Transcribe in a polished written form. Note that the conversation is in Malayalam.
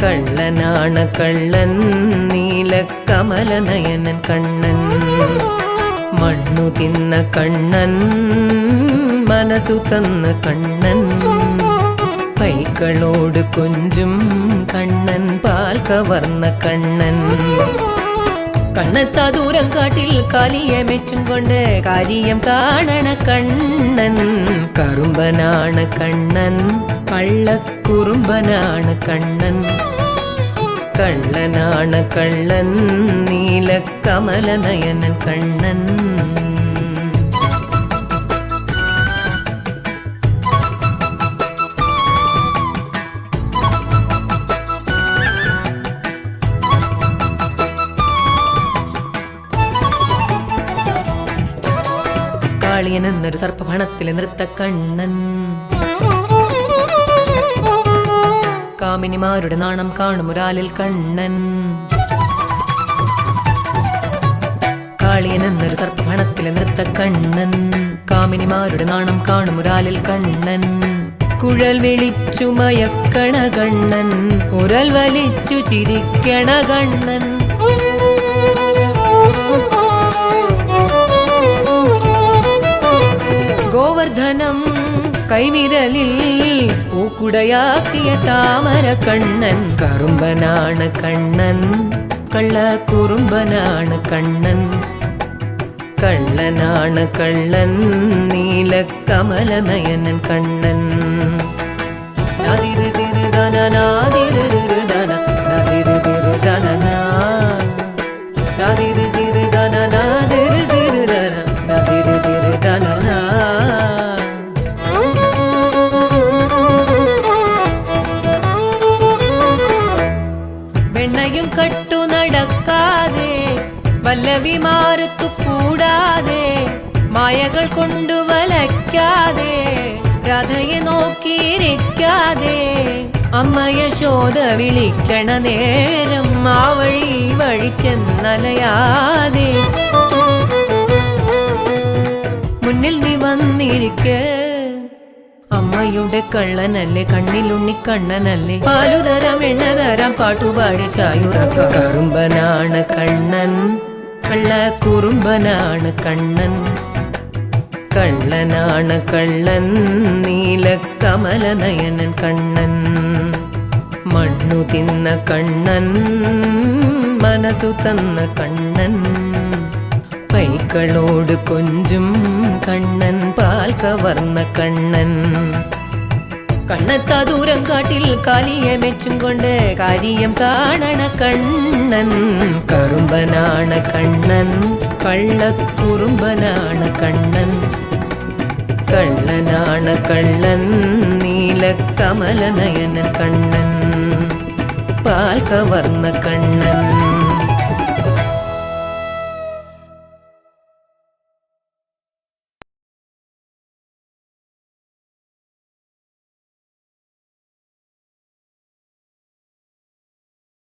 കള്ളനാണ് കള്ളൻ നീലക്കമലനയനൻ കണ്ണൻ. മണ്ണു തിന്ന കണ്ണൻ മനസ്സു തന്ന കണ്ണൻ. പൈക്കളോട് കൊഞ്ചും കണ്ണൻ പാൽ കവർന്ന കണ്ണൻ. കണ്ണെത്താ ദൂരം കാട്ടിൽ കാലിയെ മെച്ചും കൊണ്ട് കാര്യം കാണണ കണ്ണൻ. കറുമ്പനാണ് കണ്ണൻ കള്ളക്കുറുമ്പനാണ് കണ്ണൻ. കള്ളനാണ് കള്ളൻ നീലക്കമലനയനൻ കണ്ണൻ. കാളിയനെന്നൊരു സർപ്പഭണത്തിലെ നൃത്തക്കണ്ണൻ. കാമിനിമാരുടെ നാണം കാണുമൊരാലിൽ കണ്ണൻ. കാളിയനെന്നൊരു സർപ്പഭണത്തിലെ നൃത്തക്കണ്ണൻ. കാമിനിമാരുടെ നാണം കാണുമൊരാലിൽ കണ്ണൻ. കുഴൽ വിളിച്ചു മയക്കണ കണ്ണൻ. ഉരൽ വലിച്ചു ചിരിക്കണ കണ്ണൻ. ഗോവർദ്ധനം കൈവിരലിൽ പൂക്കുടയാക്കിയ താമര കണ്ണൻ. കറുമ്പനാണ് കണ്ണൻ കള്ളക്കുറുമ്പനാണ് കണ്ണൻ. കള്ളനാണ് കള്ളൻ നീലക്കമലനയനൻ കണ്ണൻ. വെണ്ണയും കട്ടു നടക്കാതെ വല്ലവിമാരത്തു കൂടാതെ മായകൾ കൊണ്ടു വലയ്ക്കാതെ രാധയെ നോക്കിയിരിക്കാതെ അമ്മ യശോദ വിളിക്കണ നേരം ആ വഴി വഴി ചെന്നലയാതെ മുന്നിൽ നീ വന്നിരിക്കെ. അമ്മയുടെ കള്ളനല്ലേ കണ്ണിലുണ്ണി കണ്ണനല്ലേ. പാലുതരാം എണ്ണതരാം പാട്ടുപാടി ചായുറക്ക. കറുമ്പനാണ് കണ്ണൻ കള്ളക്കുറുമ്പനാണ് കണ്ണൻ. കള്ളനാണ് കള്ളൻ നീലക്കമലനയനൻ കണ്ണൻ. മണ്ണു തിന്ന കണ്ണൻ മനസ്സു തന്ന കണ്ണൻ. പൈക്കളോട് കൊഞ്ചും കണ്ണൻ പാൽ കവർന്ന കണ്ണൻ. കണ്ണെത്താ ദൂരം കാട്ടിൽ കാലിയെ മെച്ചും കൊണ്ട് കാര്യം കാണണ കണ്ണൻ. കറുമ്പനാണ് കണ്ണൻ കള്ളക്കുറുമ്പനാണ് കണ്ണൻ. കള്ളനാണ് കള്ളൻ നീലക്കമലനയനൻ കണ്ണൻ. പാൽ കവർന്ന കണ്ണൻ.